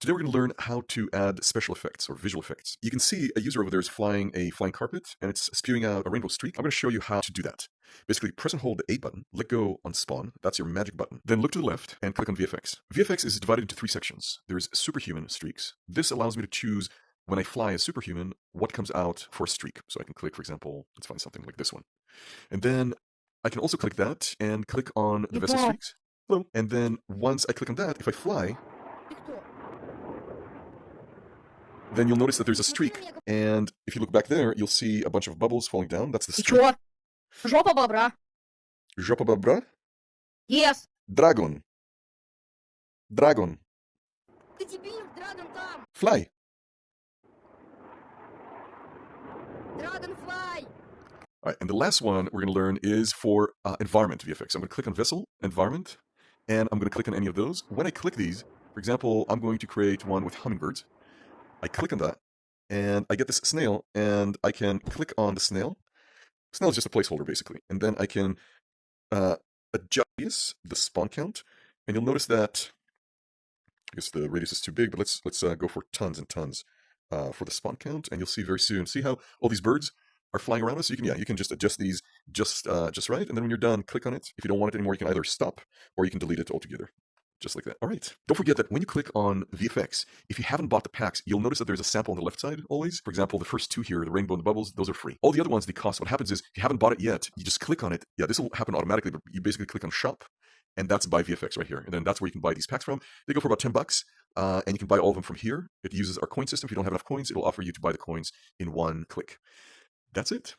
Today we're going to learn how to add special effects or visual effects. You can see a user over there is flying a flying carpet and it's spewing out a rainbow streak. I'm going to show you how to do that. Basically, press and hold the A button, let go on spawn, that's your magic button. Then look to the left and click on VFX. VFX is divided into three sections. There's superhuman streaks. This allows me to choose when I fly as superhuman, what comes out for a streak. So I can click, for example, let's find something like this one. And then I can also click that and click on the vessel streaks. Hello. And then once I click on that, if I fly, then you'll notice that there's a streak, and if you look back there, you'll see a bunch of bubbles falling down. That's the Ты streak. чё? Жопа бобра. Жопа бобра? Yes. Dragon. Dragon. Ты дебил, Драгон там. Fly. Dragonfly. All right, and the last one we're going to learn is for environment VFX. I'm going to click on Vessel, Environment, and I'm going to click on any of those. When I click these, for example, I'm going to create one with hummingbirds. I click on that, and I get this snail, and I can click on the snail. Snail is just a placeholder, basically. And then I can adjust the spawn count, and you'll notice that, I guess the radius is too big, but let's go for tons and tons for the spawn count, and you'll see very soon. See how all these birds are flying around us? You can just adjust these just right, and then when you're done, click on it. If you don't want it anymore, you can either stop, or you can delete it altogether. Just like that. All right. Don't forget that when you click on VFX, if you haven't bought the packs, you'll notice that there's a sample on the left side always. For example, the first two here, the rainbow and the bubbles, those are free. All the other ones, they cost. What happens is, if you haven't bought it yet, you just click on it. Yeah, this will happen automatically, but you basically click on shop, and that's buy VFX right here. And then that's where you can buy these packs from. They go for about $10, and you can buy all of them from here. It uses our coin system. If you don't have enough coins, it'll offer you to buy the coins in one click. That's it.